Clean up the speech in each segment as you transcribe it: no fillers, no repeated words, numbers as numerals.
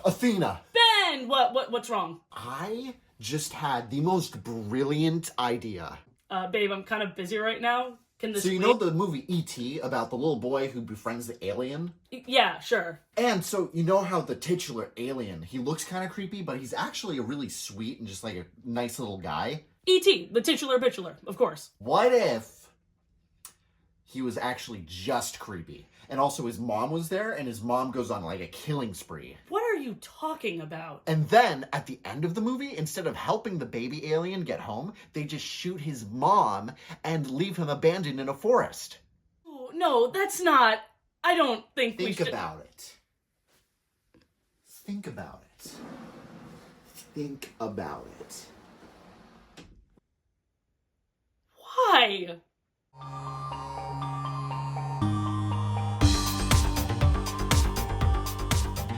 Athena! Ben! What's wrong? I just had the most brilliant idea. Babe, I'm kind of busy right now. Can this So you wait? know the movie E.T. about the little boy who befriends the alien? Yeah, sure. And so you know how the titular alien, he looks kind of creepy, but he's actually a really sweet and just like a nice little guy? E.T., the titular bitchular, of course. What if he was actually just creepy? And also his mom was there, and his mom goes on like a killing spree. What are you talking about? And then, at the end of the movie, instead of helping the baby alien get home, they just shoot his mom and leave him abandoned in a forest. Oh, no, that's not... I don't think we should... Think about it. Think about it. Think about it. Why?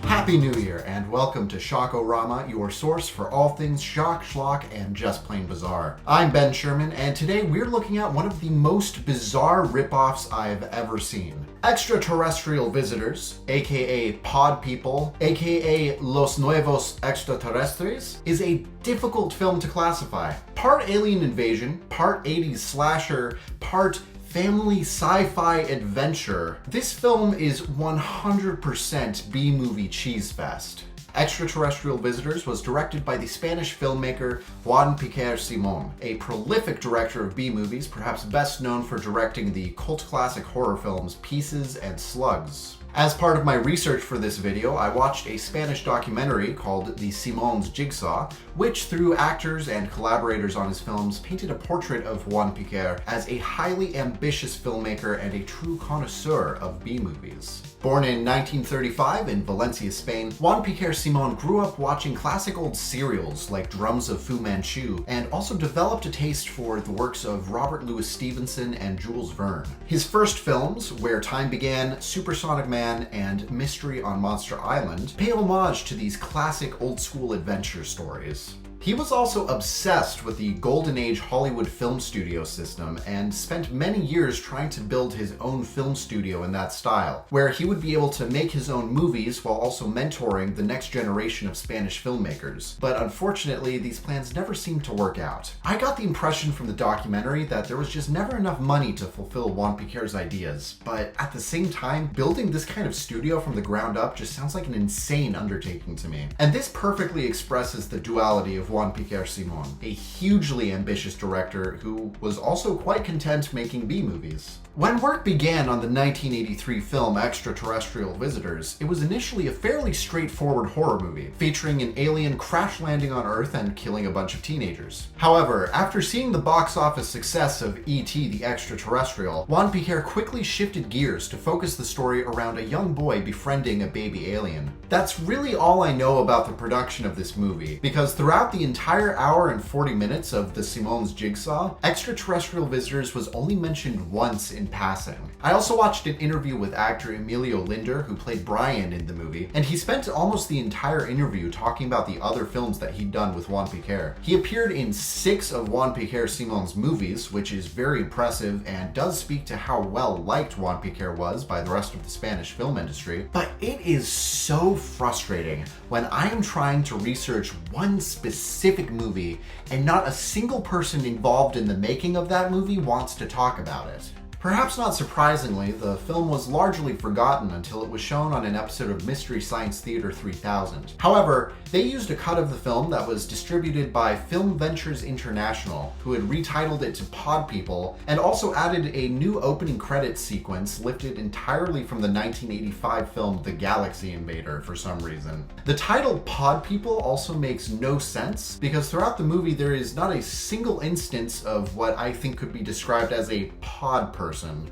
Happy New Year, and welcome to ShockOrama, your source for all things shock, schlock, and just plain bizarre. I'm Ben Sherman, and today we're looking at one of the most bizarre ripoffs I've ever seen. Extraterrestrial Visitors, aka Pod People, aka Los Nuevos Extraterrestres, is a difficult film to classify. Part alien invasion, part 80s slasher, part family sci-fi adventure. This film is 100% B-movie cheese fest. Extraterrestrial Visitors was directed by the Spanish filmmaker Juan Piquer Simon, a prolific director of B-movies, perhaps best known for directing the cult classic horror films Pieces and Slugs. As part of my research for this video, I watched a Spanish documentary called The Simon's Jigsaw, which through actors and collaborators on his films painted a portrait of Juan Piquer as a highly ambitious filmmaker and a true connoisseur of B-movies. Born in 1935 in Valencia, Spain, Juan Piquer Simon grew up watching classic old serials like Drums of Fu Manchu, and also developed a taste for the works of Robert Louis Stevenson and Jules Verne. His first films, Where Time Began, Supersonic Man, and Mystery on Monster Island, pay homage to these classic old-school adventure stories. He was also obsessed with the Golden Age Hollywood film studio system and spent many years trying to build his own film studio in that style, where he would be able to make his own movies while also mentoring the next generation of Spanish filmmakers. But unfortunately, these plans never seemed to work out. I got the impression from the documentary that there was just never enough money to fulfill Juan Piquer's ideas, but at the same time, building this kind of studio from the ground up just sounds like an insane undertaking to me. And this perfectly expresses the duality of Juan Piquer Simon, a hugely ambitious director who was also quite content making B-movies. When work began on the 1983 film Extraterrestrial Visitors, it was initially a fairly straightforward horror movie, featuring an alien crash landing on Earth and killing a bunch of teenagers. However, after seeing the box office success of E.T. the Extraterrestrial, Juan Piquer quickly shifted gears to focus the story around a young boy befriending a baby alien. That's really all I know about the production of this movie, because throughout the entire hour and 40 minutes of the Simon's Jigsaw, Extraterrestrial Visitors was only mentioned once in passing. I also watched an interview with actor Emilio Linder, who played Brian in the movie, and he spent almost the entire interview talking about the other films that he'd done with Juan Piquer. He appeared in 6 of Juan Piquer Simon's movies, which is very impressive and does speak to how well liked Juan Piquer was by the rest of the Spanish film industry. But it is so frustrating when I am trying to research one specific movie and not a single person involved in the making of that movie wants to talk about it. Perhaps not surprisingly, the film was largely forgotten until it was shown on an episode of Mystery Science Theater 3000. However, they used a cut of the film that was distributed by Film Ventures International, who had retitled it to Pod People, and also added a new opening credits sequence lifted entirely from the 1985 film The Galaxy Invader for some reason. The title Pod People also makes no sense, because throughout the movie there is not a single instance of what I think could be described as a pod person.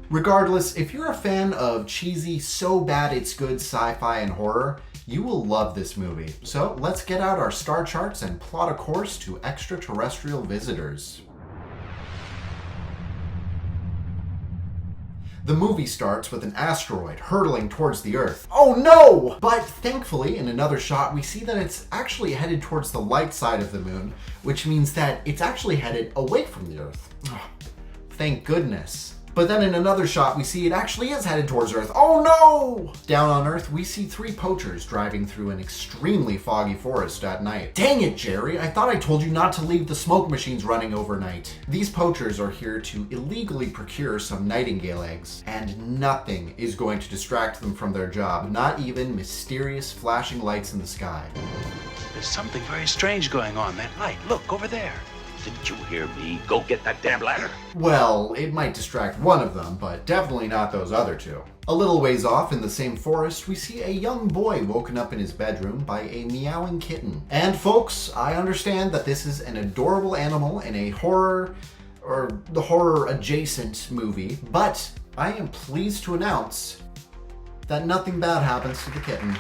Regardless, if you're a fan of cheesy, so bad it's good sci-fi and horror, you will love this movie. So let's get out our star charts and plot a course to Extraterrestrial Visitors. The movie starts with an asteroid hurtling towards the Earth. Oh no! But thankfully, in another shot, we see that it's actually headed towards the light side of the moon, which means that it's actually headed away from the Earth. Oh, thank goodness. But then in another shot, we see it actually is headed towards Earth. Oh no! Down on Earth, we see 3 poachers driving through an extremely foggy forest at night. Dang it, Jerry, I thought I told you not to leave the smoke machines running overnight. These poachers are here to illegally procure some nightingale eggs, and nothing is going to distract them from their job, not even mysterious flashing lights in the sky. There's something very strange going on. That light. Look, over there. Didn't you hear me? Go get that damn ladder. Well, it might distract one of them, but definitely not those other 2. A little ways off in the same forest, we see a young boy woken up in his bedroom by a meowing kitten. And folks, I understand that this is an adorable animal in a horror, or the horror adjacent movie, but I am pleased to announce that nothing bad happens to the kitten.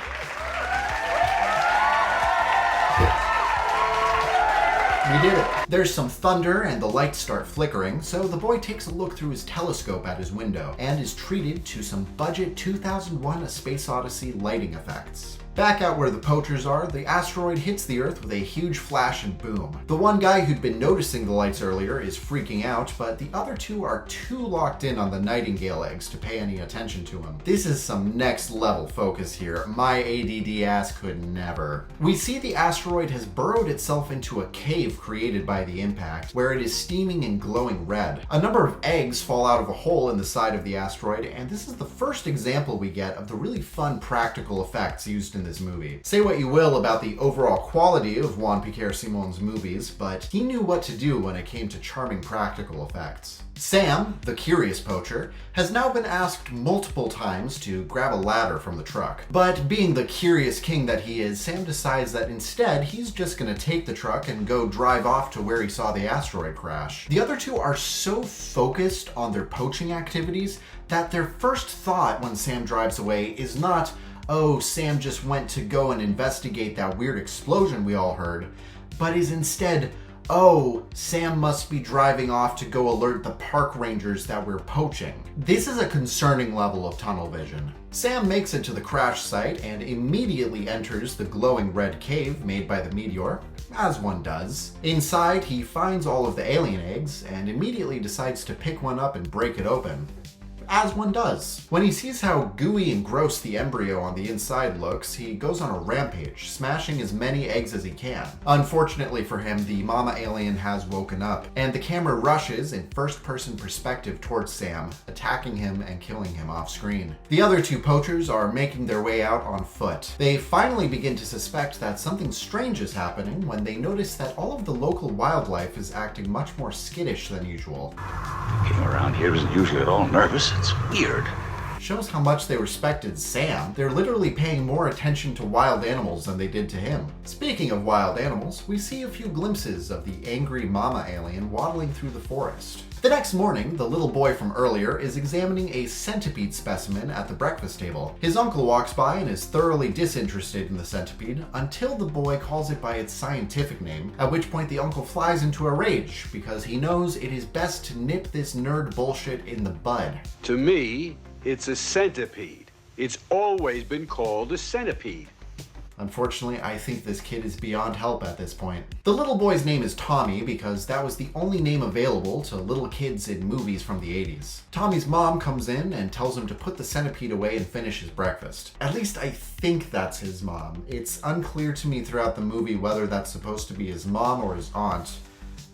We did it. There's some thunder and the lights start flickering, so the boy takes a look through his telescope at his window and is treated to some budget 2001 A Space Odyssey lighting effects. Back out where the poachers are, the asteroid hits the Earth with a huge flash and boom. The one guy who'd been noticing the lights earlier is freaking out, but the other 2 are too locked in on the nightingale eggs to pay any attention to him. This is some next level focus here. My ADD ass could never. We see the asteroid has burrowed itself into a cave created by the impact, where it is steaming and glowing red. A number of eggs fall out of a hole in the side of the asteroid, and this is the first example we get of the really fun practical effects used in this movie. Say what you will about the overall quality of Juan Simon's movies, but he knew what to do when it came to charming practical effects. Sam, the curious poacher, has now been asked multiple times to grab a ladder from the truck. But being the curious king that he is, Sam decides that instead he's just gonna take the truck and go drive off to where he saw the asteroid crash. The other 2 are so focused on their poaching activities that their first thought when Sam drives away is not, oh, Sam just went to go and investigate that weird explosion we all heard, but is instead, oh, Sam must be driving off to go alert the park rangers that we're poaching. This is a concerning level of tunnel vision. Sam makes it to the crash site and immediately enters the glowing red cave made by the meteor, as one does. Inside, he finds all of the alien eggs and immediately decides to pick one up and break it open, as one does. When he sees how gooey and gross the embryo on the inside looks, he goes on a rampage, smashing as many eggs as he can. Unfortunately for him, the mama alien has woken up, and the camera rushes in first-person perspective towards Sam, attacking him and killing him off screen. The other 2 poachers are making their way out on foot. They finally begin to suspect that something strange is happening when they notice that all of the local wildlife is acting much more skittish than usual. King around here isn't usually at all nervous. It's weird. Shows how much they respected Sam. They're literally paying more attention to wild animals than they did to him. Speaking of wild animals, we see a few glimpses of the angry mama alien waddling through the forest. The next morning, the little boy from earlier is examining a centipede specimen at the breakfast table. His uncle walks by and is thoroughly disinterested in the centipede until the boy calls it by its scientific name, at which point the uncle flies into a rage because he knows it is best to nip this nerd bullshit in the bud. To me, it's a centipede. It's always been called a centipede. Unfortunately, I think this kid is beyond help at this point. The little boy's name is Tommy because that was the only name available to little kids in movies from the 80s. Tommy's mom comes in and tells him to put the centipede away and finish his breakfast. At least I think that's his mom. It's unclear to me throughout the movie whether that's supposed to be his mom or his aunt.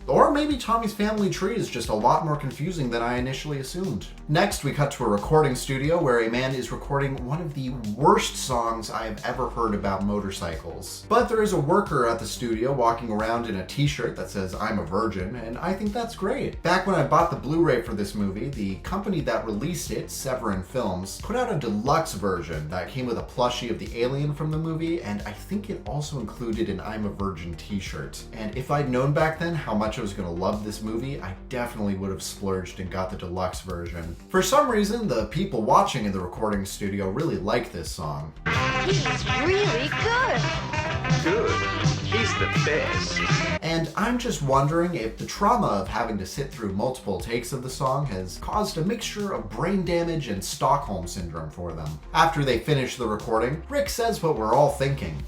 Or maybe Tommy's family tree is just a lot more confusing than I initially assumed. Next, we cut to a recording studio where a man is recording one of the worst songs I have ever heard about motorcycles. But there is a worker at the studio walking around in a t-shirt that says, "I'm a virgin," and I think that's great. Back when I bought the Blu-ray for this movie, the company that released it, Severin Films, put out a deluxe version that came with a plushie of the alien from the movie, and I think it also included an "I'm a Virgin" t-shirt. And if I'd known back then how much I was going to love this movie, I definitely would have splurged and got the deluxe version. For some reason, the people watching in the recording studio really like this song. He's really good. Good. He's the best. And I'm just wondering if the trauma of having to sit through multiple takes of the song has caused a mixture of brain damage and Stockholm syndrome for them. After they finish the recording, Rick says what we're all thinking.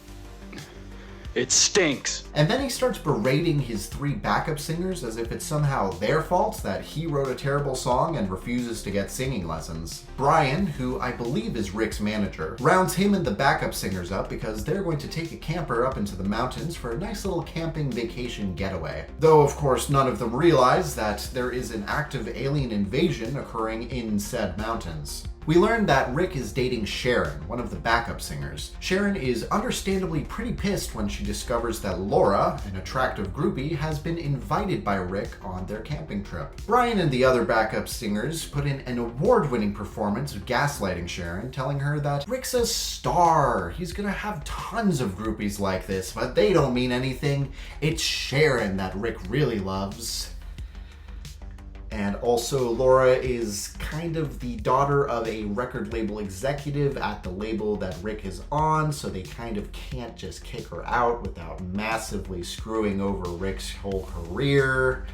It stinks. And then he starts berating his 3 backup singers as if it's somehow their fault that he wrote a terrible song and refuses to get singing lessons. Brian, who I believe is Rick's manager, rounds him and the backup singers up because they're going to take a camper up into the mountains for a nice little camping vacation getaway. Though, of course, none of them realize that there is an active alien invasion occurring in said mountains. We learn that Rick is dating Sharon, one of the backup singers. Sharon is understandably pretty pissed when she discovers that Laura, an attractive groupie, has been invited by Rick on their camping trip. Brian and the other backup singers put in an award-winning performance of gaslighting Sharon, telling her that Rick's a star. He's gonna have tons of groupies like this, but they don't mean anything. It's Sharon that Rick really loves. And also, Laura is kind of the daughter of a record label executive at the label that Rick is on, so they kind of can't just kick her out without massively screwing over Rick's whole career.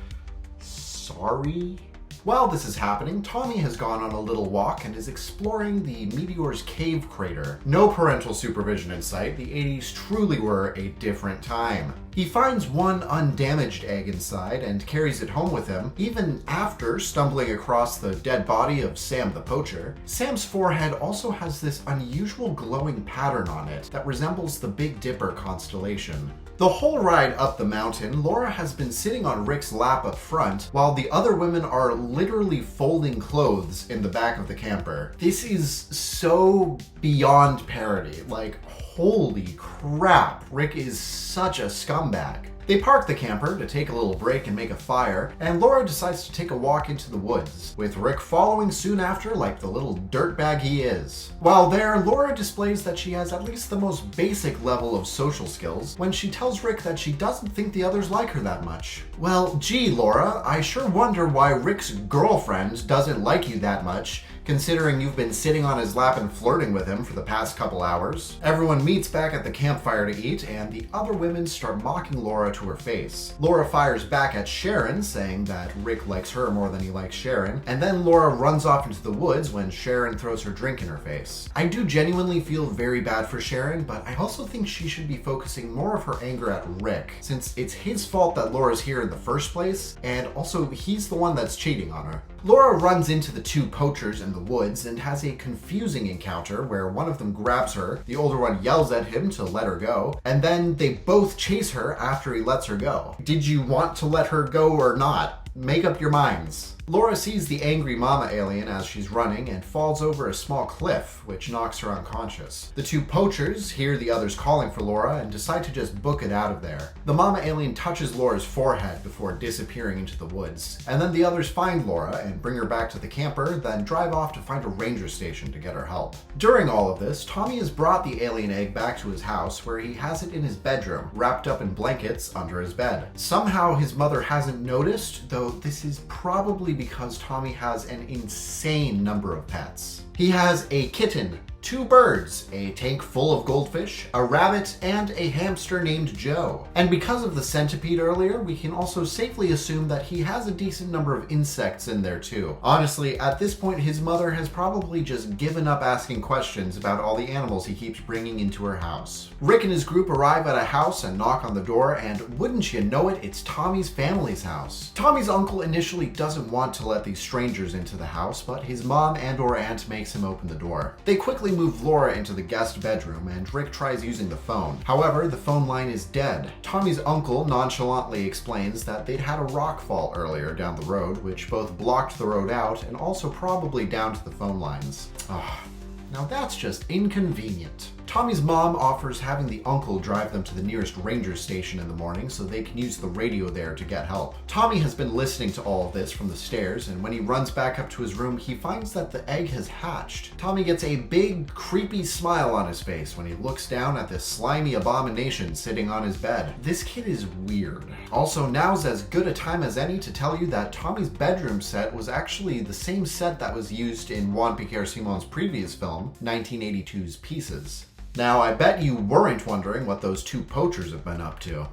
Sorry? While this is happening, Tommy has gone on a little walk and is exploring the meteor's cave crater. No parental supervision in sight, the 80s truly were a different time. He finds one undamaged egg inside and carries it home with him, even after stumbling across the dead body of Sam the poacher. Sam's forehead also has this unusual glowing pattern on it that resembles the Big Dipper constellation. The whole ride up the mountain, Laura has been sitting on Rick's lap up front, while the other women are literally folding clothes in the back of the camper. This is so beyond parody. Like, holy crap, Rick is such a scumbag. They park the camper to take a little break and make a fire, and Laura decides to take a walk into the woods, with Rick following soon after like the little dirtbag he is. While there, Laura displays that she has at least the most basic level of social skills when she tells Rick that she doesn't think the others like her that much. Well, gee, Laura, I sure wonder why Rick's girlfriend doesn't like you that much, considering you've been sitting on his lap and flirting with him for the past couple hours. Everyone meets back at the campfire to eat, and the other women start mocking Laura to her face. Laura fires back at Sharon, saying that Rick likes her more than he likes Sharon, and then Laura runs off into the woods when Sharon throws her drink in her face. I do genuinely feel very bad for Sharon, but I also think she should be focusing more of her anger at Rick, since it's his fault that Laura's here in the first place, and also he's the one that's cheating on her. Laura runs into the 2 poachers in the woods and has a confusing encounter where one of them grabs her, the older one yells at him to let her go, and then they both chase her after he lets her go. Did you want to let her go or not? Make up your minds. Laura sees the angry mama alien as she's running and falls over a small cliff, which knocks her unconscious. The 2 poachers hear the others calling for Laura and decide to just book it out of there. The mama alien touches Laura's forehead before disappearing into the woods, and then the others find Laura and bring her back to the camper, then drive off to find a ranger station to get her help. During all of this, Tommy has brought the alien egg back to his house, where he has it in his bedroom, wrapped up in blankets under his bed. Somehow his mother hasn't noticed, though this is probably because Tommy has an insane number of pets. He has a kitten, 2 birds, a tank full of goldfish, a rabbit, and a hamster named Joe. And because of the centipede earlier, we can also safely assume that he has a decent number of insects in there too. Honestly, at this point, his mother has probably just given up asking questions about all the animals he keeps bringing into her house. Rick and his group arrive at a house and knock on the door, and wouldn't you know it, it's Tommy's family's house. Tommy's uncle initially doesn't want to let these strangers into the house, but his mom and/or aunt makes him open the door. They quickly move Laura into the guest bedroom, and Rick tries using the phone. However, the phone line is dead. Tommy's uncle nonchalantly explains that they'd had a rock fall earlier down the road, which both blocked the road out and also probably down to the phone lines. Now that's just inconvenient. Tommy's mom offers having the uncle drive them to the nearest ranger station in the morning so they can use the radio there to get help. Tommy has been listening to all of this from the stairs, and when he runs back up to his room, he finds that the egg has hatched. Tommy gets a big, creepy smile on his face when he looks down at this slimy abomination sitting on his bed. This kid is weird. Also, now's as good a time as any to tell you that Tommy's bedroom set was actually the same set that was used in Juan Piquer-Simon's previous film, 1982's Pieces. Now, I bet you weren't wondering what those 2 poachers have been up to.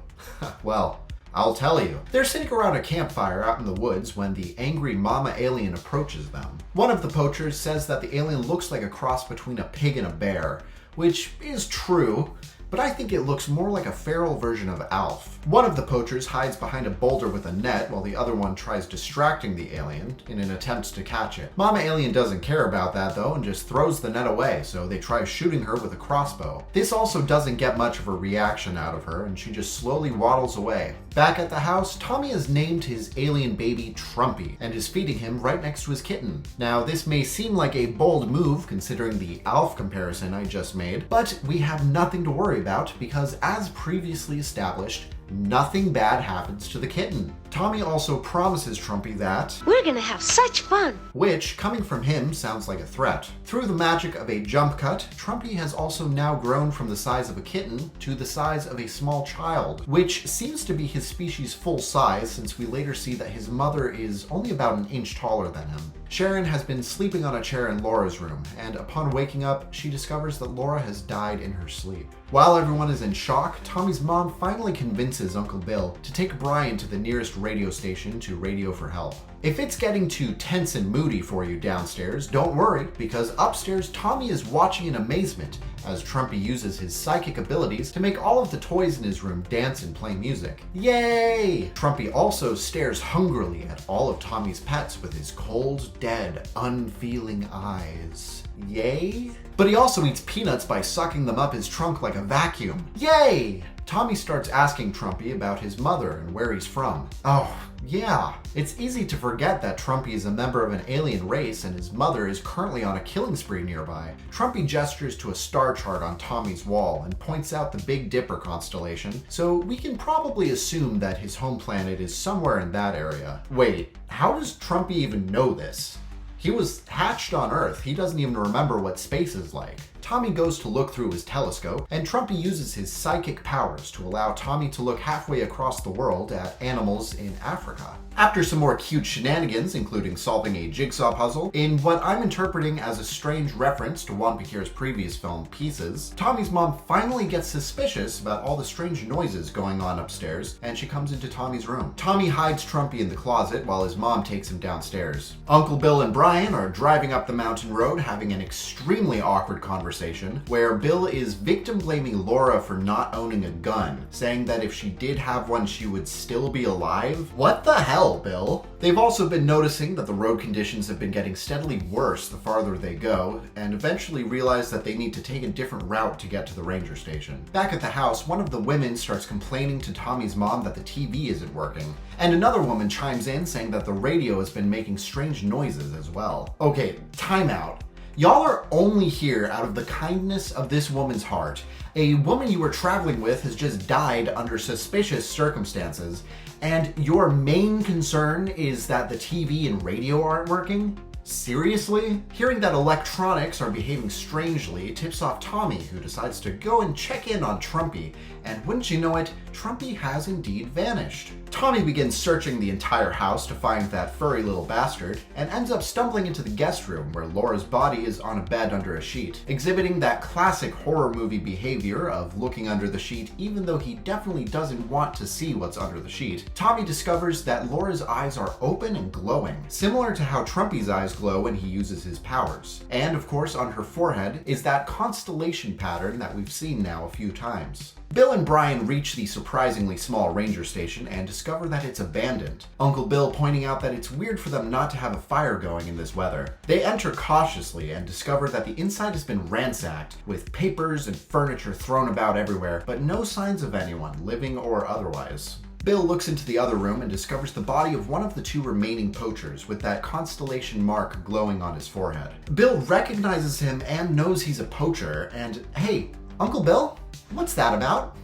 Well, I'll tell you. They're sitting around a campfire out in the woods when the angry mama alien approaches them. One of the poachers says that the alien looks like a cross between a pig and a bear, which is true. but I think it looks more like a feral version of Alf. One of the poachers hides behind a boulder with a net while the other one tries distracting the alien in an attempt to catch it. Mama Alien doesn't care about that though and just throws the net away, so they try shooting her with a crossbow. This also doesn't get much of a reaction out of her and she just slowly waddles away. Back at the house, Tommy has named his alien baby Trumpy and is feeding him right next to his kitten. Now this may seem like a bold move considering the Alf comparison I just made, but we have nothing to worry about because as previously established, nothing bad happens to the kitten. Tommy also promises Trumpy that We're gonna have such fun. which, coming from him, sounds like a threat. Through the magic of a jump cut, Trumpy has also now grown from the size of a kitten to the size of a small child, which seems to be his species' full size since we later see that his mother is only about an inch taller than him. Sharon has been sleeping on a chair in Laura's room, and upon waking up, she discovers that Laura has died in her sleep. While everyone is in shock, Tommy's mom finally convinces Uncle Bill to take Brian to the nearest radio station to radio for help. If it's getting too tense and moody for you downstairs, don't worry, because upstairs Tommy is watching in amazement as Trumpy uses his psychic abilities to make all of the toys in his room dance and play music. Yay! Trumpy also stares hungrily at all of Tommy's pets with his cold, dead, unfeeling eyes. Yay? But he also eats peanuts by sucking them up his trunk like a vacuum. Yay! Tommy starts asking Trumpy about his mother and where he's from. Oh, yeah. It's easy to forget that Trumpy is a member of an alien race and his mother is currently on a killing spree nearby. Trumpy gestures to a star chart on Tommy's wall and points out the Big Dipper constellation, so we can probably assume that his home planet is somewhere in that area. Wait, how does Trumpy even know this? He was hatched on Earth. He doesn't even remember what space is like. Tommy goes to look through his telescope, and Trumpy uses his psychic powers to allow Tommy to look halfway across the world at animals in Africa. After some more cute shenanigans, including solving a jigsaw puzzle, in what I'm interpreting as a strange reference to Juan Piquer's previous film, Pieces, Tommy's mom finally gets suspicious about all the strange noises going on upstairs, and she comes into Tommy's room. Tommy hides Trumpy in the closet while his mom takes him downstairs. Uncle Bill and Brian are driving up the mountain road having an extremely awkward conversation where Bill is victim blaming Laura for not owning a gun, saying that if she did have one she would still be alive. What the hell, Bill? They've also been noticing that the road conditions have been getting steadily worse the farther they go, and eventually realize that they need to take a different route to get to the ranger station. Back at the house, one of the women starts complaining to Tommy's mom that the TV isn't working, and another woman chimes in saying that the radio has been making strange noises as well. Okay, time out. Y'all are only here out of the kindness of this woman's heart. A woman you were traveling with has just died under suspicious circumstances, and your main concern is that the TV and radio aren't working? Seriously? Hearing that electronics are behaving strangely tips off Tommy, who decides to go and check in on Trumpy, and wouldn't you know it, Trumpy has indeed vanished. Tommy begins searching the entire house to find that furry little bastard, and ends up stumbling into the guest room where Laura's body is on a bed under a sheet, exhibiting that classic horror movie behavior of looking under the sheet even though he definitely doesn't want to see what's under the sheet. Tommy discovers that Laura's eyes are open and glowing, similar to how Trumpy's eyes glow when he uses his powers. And of course on her forehead is that constellation pattern that we've seen now a few times. Bill and Brian reach the surprisingly small ranger station and discover that it's abandoned. Uncle Bill pointing out that it's weird for them not to have a fire going in this weather. They enter cautiously and discover that the inside has been ransacked, with papers and furniture thrown about everywhere, but no signs of anyone, living or otherwise. Bill looks into the other room and discovers the body of one of the two remaining poachers with that constellation mark glowing on his forehead. Bill recognizes him and knows he's a poacher, and hey, Uncle Bill? What's that about?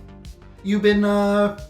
You been,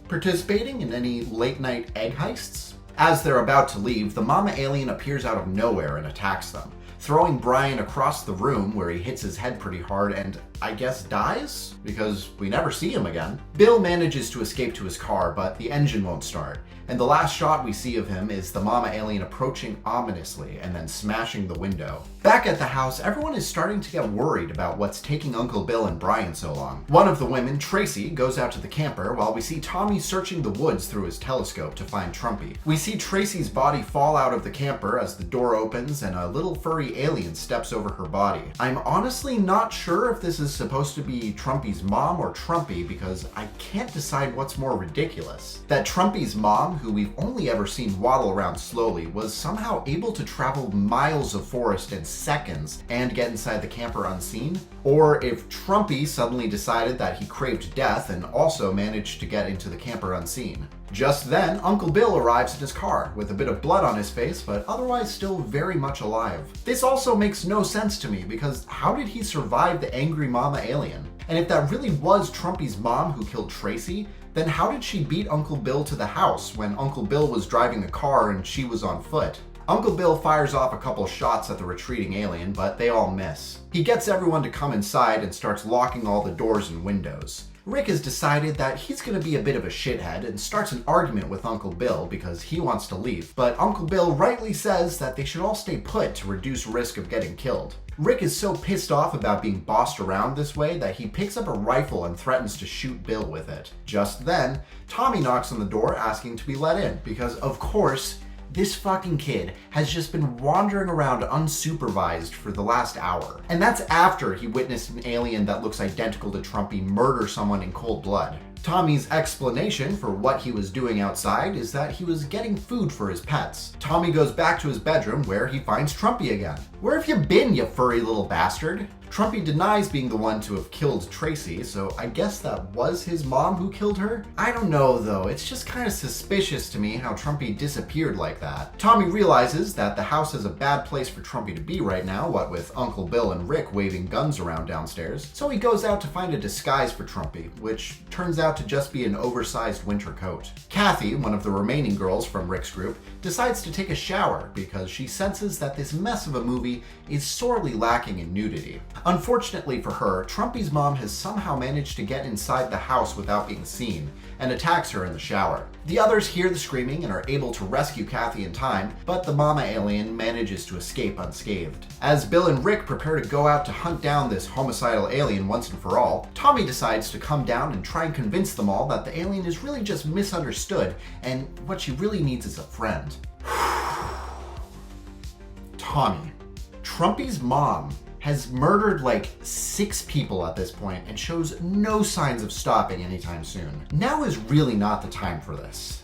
participating in any late-night egg heists? As they're about to leave, the mama alien appears out of nowhere and attacks them, throwing Brian across the room where he hits his head pretty hard and, I guess, dies? Because we never see him again. Bill manages to escape to his car, but the engine won't start, and the last shot we see of him is the mama alien approaching ominously and then smashing the window. Back at the house, everyone is starting to get worried about what's taking Uncle Bill and Brian so long. One of the women, Tracy, goes out to the camper while we see Tommy searching the woods through his telescope to find Trumpy. We see Tracy's body fall out of the camper as the door opens and a little furry alien steps over her body. I'm honestly not sure if this is is supposed to be Trumpy's mom or Trumpy because I can't decide what's more ridiculous. That Trumpy's mom, who we've only ever seen waddle around slowly, was somehow able to travel miles of forest in seconds and get inside the camper unseen, or if Trumpy suddenly decided that he craved death and also managed to get into the camper unseen. Just then, Uncle Bill arrives in his car with a bit of blood on his face, but otherwise still very much alive. This also makes no sense to me because how did he survive the angry mama alien? And if that really was Trumpy's mom who killed Tracy, then how did she beat Uncle Bill to the house when Uncle Bill was driving the car and she was on foot? Uncle Bill fires off a couple shots at the retreating alien, but they all miss. He gets everyone to come inside and starts locking all the doors and windows. Rick has decided that he's going to be a bit of a shithead and starts an argument with Uncle Bill because he wants to leave, but Uncle Bill rightly says that they should all stay put to reduce risk of getting killed. Rick is so pissed off about being bossed around this way that he picks up a rifle and threatens to shoot Bill with it. Just then, Tommy knocks on the door asking to be let in because, of course, this fucking kid has just been wandering around unsupervised for the last hour. And that's after he witnessed an alien that looks identical to Trumpy murder someone in cold blood. Tommy's explanation for what he was doing outside is that he was getting food for his pets. Tommy goes back to his bedroom where he finds Trumpy again. "Where have you been, you furry little bastard?" Trumpy denies being the one to have killed Tracy, so I guess that was his mom who killed her? I don't know though, it's just kind of suspicious to me how Trumpy disappeared like that. Tommy realizes that the house is a bad place for Trumpy to be right now, what with Uncle Bill and Rick waving guns around downstairs, so he goes out to find a disguise for Trumpy, which turns out to just be an oversized winter coat. Kathy, one of the remaining girls from Rick's group, decides to take a shower because she senses that this mess of a movie is sorely lacking in nudity. Unfortunately for her, Trumpy's mom has somehow managed to get inside the house without being seen and attacks her in the shower. The others hear the screaming and are able to rescue Kathy in time, but the mama alien manages to escape unscathed. As Bill and Rick prepare to go out to hunt down this homicidal alien once and for all, Tommy decides to come down and try and convince them all that the alien is really just misunderstood and what she really needs is a friend. Tommy, Trumpy's mom has murdered like 6 people at this point and shows no signs of stopping anytime soon. Now is really not the time for this.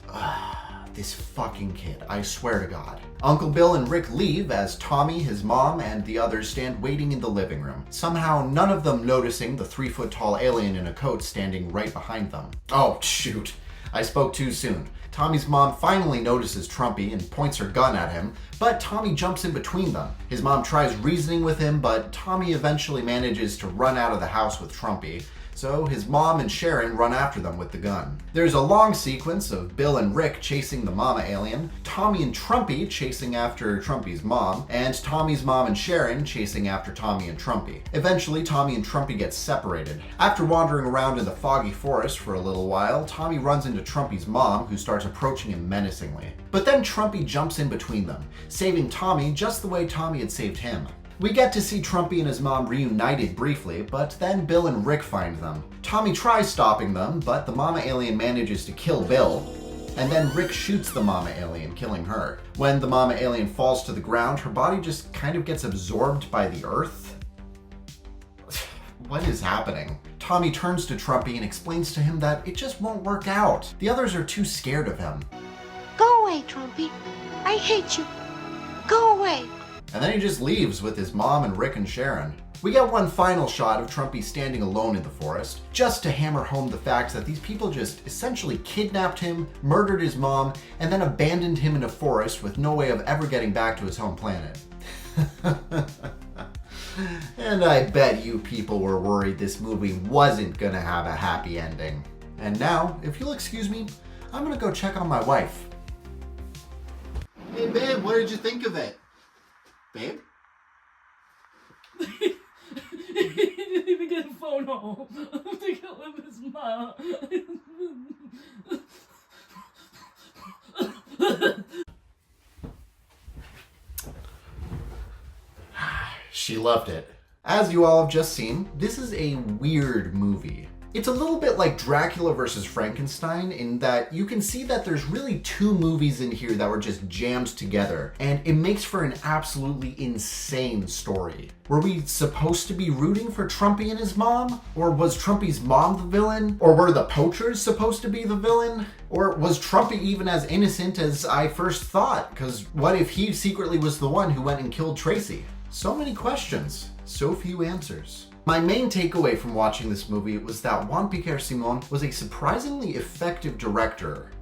This fucking kid, I swear to God. Uncle Bill and Rick leave as Tommy, his mom, and the others stand waiting in the living room. Somehow none of them noticing the 3-foot-tall alien in a coat standing right behind them. Oh, shoot. I spoke too soon. Tommy's mom finally notices Trumpy and points her gun at him, but Tommy jumps in between them. His mom tries reasoning with him, but Tommy eventually manages to run out of the house with Trumpy, so his mom and Sharon run after them with the gun. There's a long sequence of Bill and Rick chasing the mama alien, Tommy and Trumpy chasing after Trumpy's mom, and Tommy's mom and Sharon chasing after Tommy and Trumpy. Eventually, Tommy and Trumpy get separated. After wandering around in the foggy forest for a little while, Tommy runs into Trumpy's mom, who starts approaching him menacingly. But then Trumpy jumps in between them, saving Tommy just the way Tommy had saved him. We get to see Trumpy and his mom reunited briefly, but then Bill and Rick find them. Tommy tries stopping them, but the mama alien manages to kill Bill, and then Rick shoots the mama alien, killing her. When the mama alien falls to the ground, her body just kind of gets absorbed by the earth. What is happening? Tommy turns to Trumpy and explains to him that it just won't work out. The others are too scared of him. Go away, Trumpy. I hate you. Go away. And then he just leaves with his mom and Rick and Sharon. We get one final shot of Trumpy standing alone in the forest, just to hammer home the fact that these people just essentially kidnapped him, murdered his mom, and then abandoned him in a forest with no way of ever getting back to his home planet. And I bet you people were worried this movie wasn't gonna have a happy ending. And now, if you'll excuse me, I'm gonna go check on my wife. Hey babe, what did you think of it? Babe? He didn't even get a photo to kill him his mom. She loved it. As you all have just seen, this is a weird movie. It's a little bit like Dracula versus Frankenstein in that you can see that there's really two movies in here that were just jammed together, and it makes for an absolutely insane story. Were we supposed to be rooting for Trumpy and his mom? Or was Trumpy's mom the villain? Or were the poachers supposed to be the villain? Or was Trumpy even as innocent as I first thought? Because what if he secretly was the one who went and killed Tracy? So many questions, so few answers. My main takeaway from watching this movie was that Juan Piquer was a surprisingly effective director,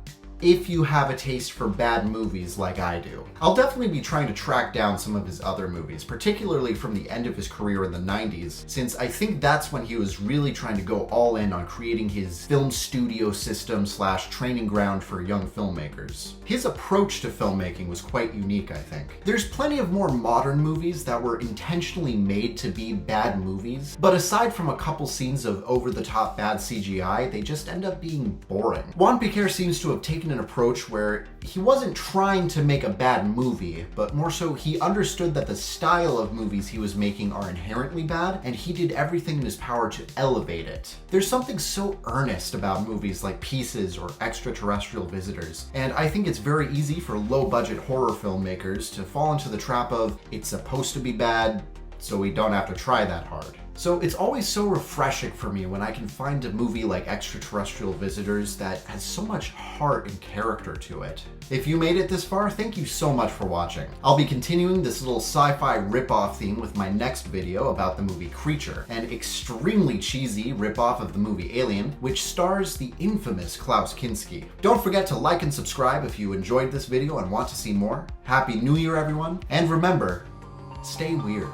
if you have a taste for bad movies like I do. I'll definitely be trying to track down some of his other movies, particularly from the end of his career in the 90s, since I think that's when he was really trying to go all in on creating his film studio system / training ground for young filmmakers. His approach to filmmaking was quite unique, I think. There's plenty of more modern movies that were intentionally made to be bad movies, but aside from a couple scenes of over-the-top bad CGI, they just end up being boring. Juan Piquer seems to have taken an approach where he wasn't trying to make a bad movie, but more so he understood that the style of movies he was making are inherently bad, and he did everything in his power to elevate it. There's something so earnest about movies like Pieces or Extraterrestrial Visitors, and I think it's very easy for low-budget horror filmmakers to fall into the trap of, it's supposed to be bad, so we don't have to try that hard. So it's always so refreshing for me when I can find a movie like Extraterrestrial Visitors that has so much heart and character to it. If you made it this far, thank you so much for watching. I'll be continuing this little sci-fi rip-off theme with my next video about the movie Creature, an extremely cheesy rip-off of the movie Alien, which stars the infamous Klaus Kinski. Don't forget to like and subscribe if you enjoyed this video and want to see more. Happy New Year, everyone, and remember, stay weird.